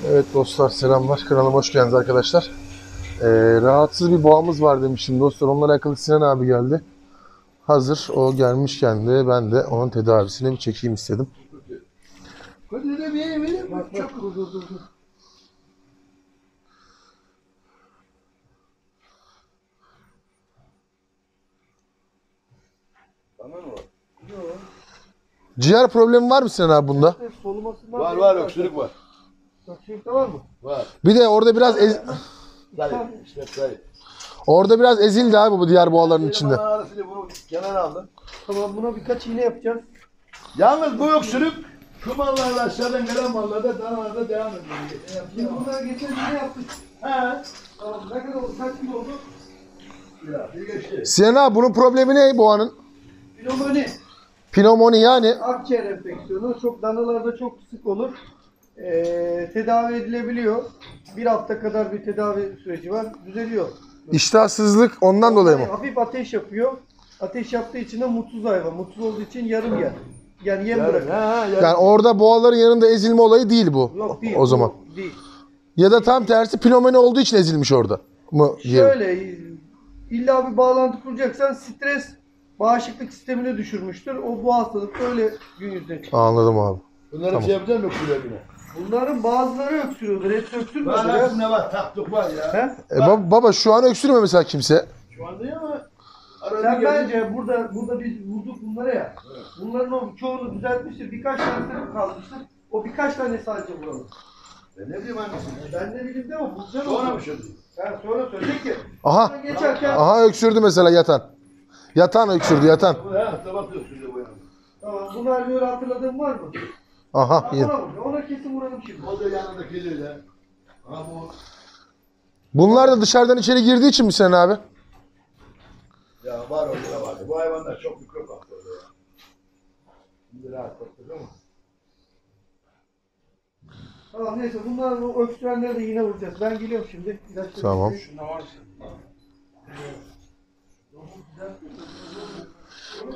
Evet dostlar, selamlar. Kanalıma hoş geldiniz arkadaşlar. Rahatsız bir boğamız var demiştim dostlar. Onunla alakalı Sinan abi geldi. Hazır o gelmişken de ben de onun tedavisine bir çekeyim istedim. Bak bak dur. Ciğer problemi var mı Sinan abi bunda? Solumasından Var öksürük var. Öksürükte var mı? Var. Bir de orada biraz Dayı işte dayı. orada biraz ezildi abi bu diğer boğaların içinde. Bana arasıyla bunu kenara aldım. Tamam, buna birkaç iğne yapacağız. Yalnız bu öksürük şu mallarda aşağıdan gelen mallarda danalarda devam ediyor. Şimdi bunları geçen iğne yaptık. He. Tamam, ne kadar oldu? Kaç gün oldu? Ya bir geçti. Sinan abi bunun problemi ne boğanın? Pnömoni. Pnömoni yani. Akciğer enfeksiyonu çok danalarda çok sık olur. Tedavi edilebiliyor. Bir hafta kadar bir tedavi süreci var. Düzeliyor. İştahsızlık ondan dolayı mı? Hafif ateş yapıyor. Ateş yaptığı için de mutsuz hayvan. Mutsuz olduğu için yarım yer. Yani yem bırakıyor. Yani orada boğaların yanında ezilme olayı değil bu. Yok değil. O zaman. bu değil. Ya da tam tersi pnömoni olduğu için ezilmiş orada mı diyelim. Şöyle, illa bir bağlantı kuracaksan stres bağışıklık sistemini düşürmüştür. Bu hastalık öyle gün yüzüne çıkıyor. Anladım abi. Bunları Tamam. şey yapacak mı öksürüğüne? Bunların bazıları öksürüyordur. Hepsi öksürmüyor. Var hepsinde var. Taktık var ya. He? Baba şu an öksürmüyor mesela kimse. Şu anda ya ama. Arada Sen geldi. bence burada biz vurduk bunlara ya. Evet. Bunların o çoğunu düzeltmiştir. Birkaç tanesi kalmıştır. O birkaç tane sadece vuralım. Ben ne bileyim annesi. Ben de bildim de o bulacağım. Sonra mı şimdi? Sen sonra söyleyecek ki. Aha. Sonra geçerken. Aha öksürdü mesela yatan. Yatan öksürdü yatan. He sabah da öksürüyor bu yana. Tamam, bunu böyle hatırladığın var mı? Aha. Ona kesin vuralım şimdi. O da yanındaki de. Ha bu. Bunlar da dışarıdan içeri girdiği için mi Sinan abi? Ya var orada var. Bu hayvanlar çok mikrop attı orada ya. Şimdi rahat baktık ama. Tamam, neyse bunlar o öksürenleri de yine vuracağız. Ben geliyorum şimdi. İlaçları Tamam.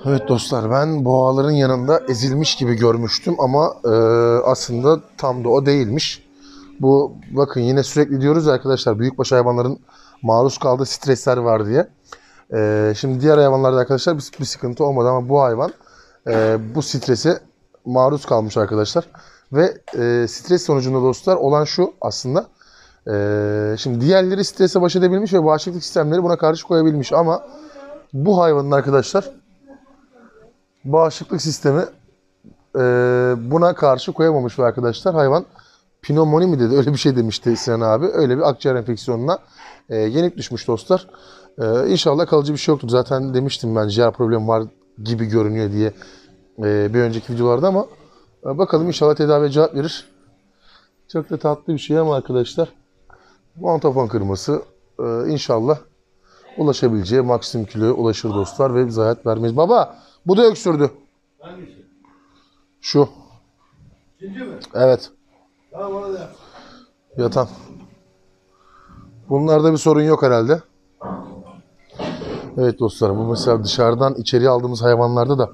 Evet dostlar, ben boğaların yanında ezilmiş gibi görmüştüm ama aslında tam da o değilmiş. Bu bakın yine sürekli diyoruz ya arkadaşlar, büyükbaş hayvanların maruz kaldığı stresler var diye. Şimdi diğer hayvanlarda arkadaşlar bir sıkıntı olmadı ama bu hayvan bu strese maruz kalmış arkadaşlar. Ve stres sonucunda dostlar olan şu aslında. Şimdi diğerleri strese baş edebilmiş ve bağışıklık sistemleri buna karşı koyabilmiş ama bu hayvanın arkadaşlar bağışıklık sistemi buna karşı koyamamış ve arkadaşlar hayvan pnömoni mi dedi, öyle bir şey demişti Sinan abi. Öyle bir akciğer enfeksiyonuna yenik düşmüş dostlar. İnşallah kalıcı bir şey yoktur. Zaten demiştim ben ciğer problemi var gibi görünüyor diye bir önceki videolarda ama bakalım inşallah tedaviye cevap verir. Çok da tatlı bir şey ama arkadaşlar montafon kırması inşallah ulaşabileceği maksimum kiloya ulaşır dostlar ve zayiat vermeyiz. Baba bu da öksürdü. Hangisi? Şu. İkinci mi? Evet. Tamam onu da yap. Yatan. Bunlarda bir sorun yok herhalde. Evet dostlar, bu mesela dışarıdan içeriye aldığımız hayvanlarda da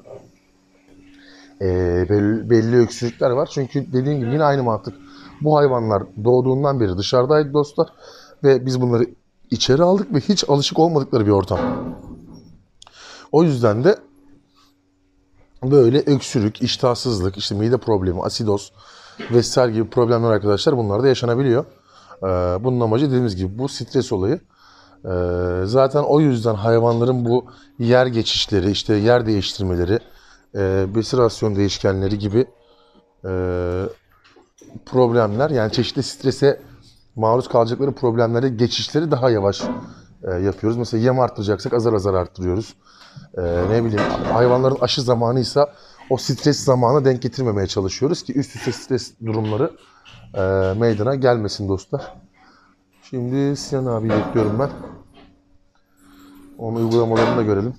belli öksürükler var. Çünkü dediğim gibi yine aynı mantık. Bu hayvanlar doğduğundan beri dışarıdaydı dostlar. Ve biz bunları içeri aldık ve hiç alışık olmadıkları bir ortam. O yüzden de böyle öksürük, iştahsızlık, işte mide problemi, asidoz vesaire gibi problemler arkadaşlar bunlar da yaşanabiliyor. Bunun amacı dediğimiz gibi bu stres olayı. Zaten o yüzden hayvanların bu yer geçişleri, işte yer değiştirmeleri, besin rasyon değişkenleri gibi problemler, yani çeşitli strese maruz kalacakları problemlere geçişleri daha yavaş yapıyoruz. Mesela yem arttıracaksak azar azar arttırıyoruz. Ne bileyim, hayvanların aşı zamanıysa o stres zamanı denk getirmemeye çalışıyoruz ki üst üste stres durumları meydana gelmesin dostlar. Şimdi Sinan abi bekliyorum ben. Onun uygulamalarını da görelim.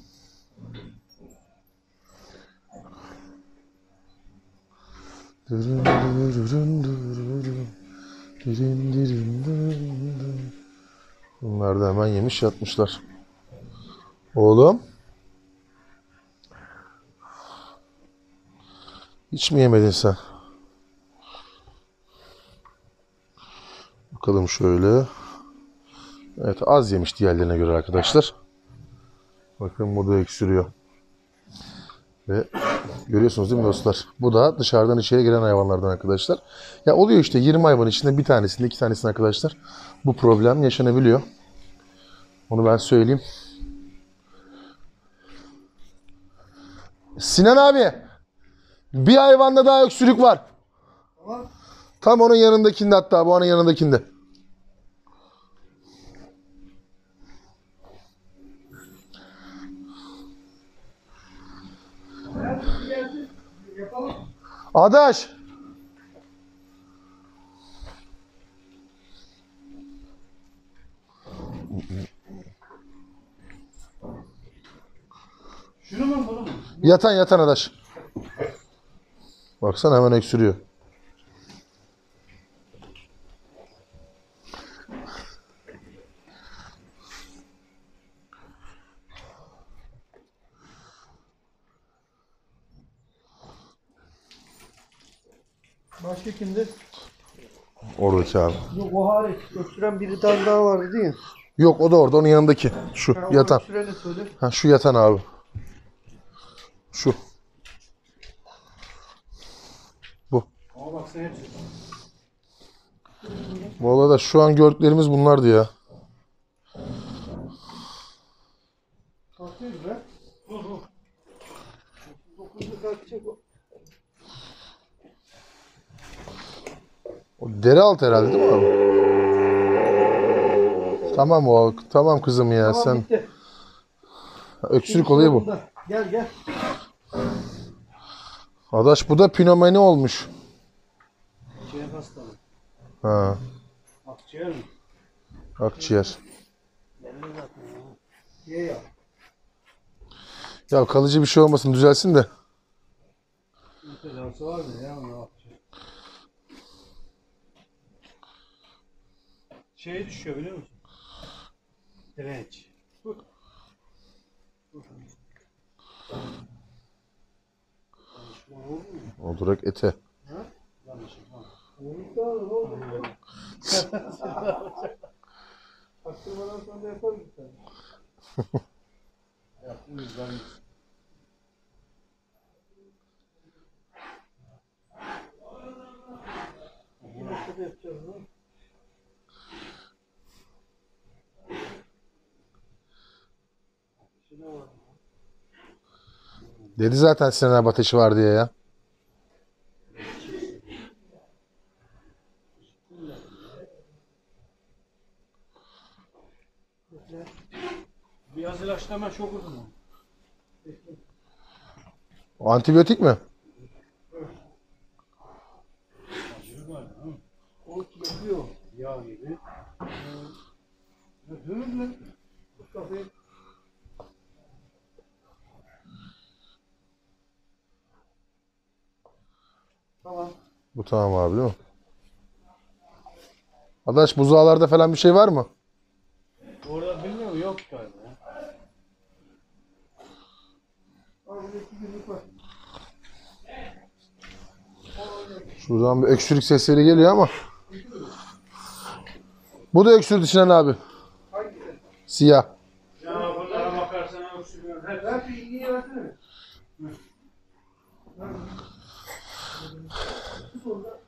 Bunlar da hemen yemiş yatmışlar. Oğlum. Hiç mi yemedin sen? Bakalım şöyle. Evet, az yemiş diğerlerine göre arkadaşlar. Bakın bu da öksürüyor. Ve görüyorsunuz değil mi dostlar? Bu da dışarıdan içeri giren hayvanlardan arkadaşlar. Ya oluyor işte 20 hayvan içinde bir tanesinde 2 tanesinde arkadaşlar bu problem yaşanabiliyor. Onu ben söyleyeyim. Sinan abi, bir hayvanda daha öksürük var. Tamam. Tam onun yanındakinde, hatta bu anın yanındakinde. Gelsin. Yapalım. Adaş. Şunu mu bunu mu? Yatan adaş. Baksana hemen öksürüyor. Başka kimdi? Oradaki abi. Yok o hariç. Öksüren biri tane daha vardı değil mi? Yok, o da orada, onun yanındaki. Şu Ha, o yatan. öksüreni söyle. Ha, şu yatan abi. Şu. Bu. Ama bak sen hepsi. Vallahi da şu an gördüklerimiz bunlardı ya. Kalkıyoruz be. 9'da kalkacak o. O dere altı herhalde değil mi abi? Tamam o. Tamam kızım ya, Tamam, sen. bitti. Öksürük olayı bu. Bunda. Gel. Adaş bu da pnömoni olmuş. Akciğer hastalığı. Ha, Akciğer mi? akciğer. Belli zaten ya. Ye ya. Ya kalıcı bir şey olmasın, düzelsin de. Bir tedavisi var da ya ona akciğer. Şeye düşüyor biliyor musun? Direnç. Danışma oldu mu? O direkt ete. Ha? Danışma. Oldu. Aktırmadan sonra yaparız bir tane. Yaptığımız ben. Bu noktada yapacağız değil mi? Ne var? Dedi zaten Sinan abi ateşi var diye ya. Biraz ilaçlama çok uzun. O antibiyotik mi? O yapıyor yağ gibi. Hızlı. Bu kafayı. Tamam. Bu tamam abi değil mi? Adaş buzağlarda falan bir şey var mı? Orada bilmiyorum yok galiba ya. Abi 2 günlük var. Şuradan bir öksürük sesleri geliyor ama. Bu da öksürdü Sinan abi. Hangisi? Siyah. Ya bunlara bakarsan öksürüyor. Ver bir iğneyi versene.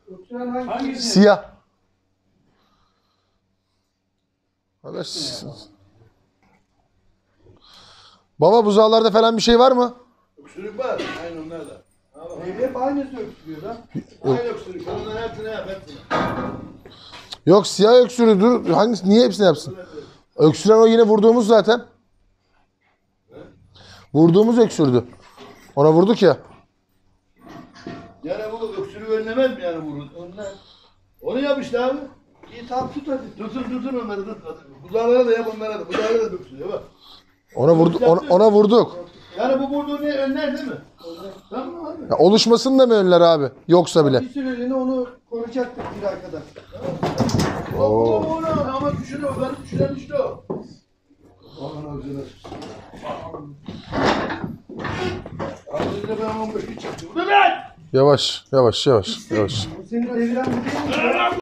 Öksüren hangisi? Siyah. Adaş. Baba buzağlarda falan bir şey var mı? Öksürük var. Aynı onlarda. Hep aynısı öksürüyor da. Aynı öksürük. Onların hepsine yap. Hepsine. Yok, siyah öksürüdür. Hangisi? Niye hepsini yapsın? Öksüren o yine vurduğumuz zaten. Vurduğumuz öksürdü. Ona vurduk ya. Yani bu öksürüğü önlemez mi yani vurur? Önler. Onu yap işte abi. İyi tamam tut hadi. Tutun onları tut. Buzağlara da yap onlara da. Buzağlara da öksürüyor bak. Ona vurduk. Ona vurduk. Yani bu vurduğu ne önler değil mi? Tamam abi. Ya oluşmasın da mı önler abi? Yoksa bile. Bir süreliğine onu koruyacaktık bir ay kadar. Oo. Ama düşürüyor. Ben düşüren işte o. Aman ağzına. Ağzına ben 15 gün çektim. Bu da ben. Yavaş. Bu senin deviren bu değil mi?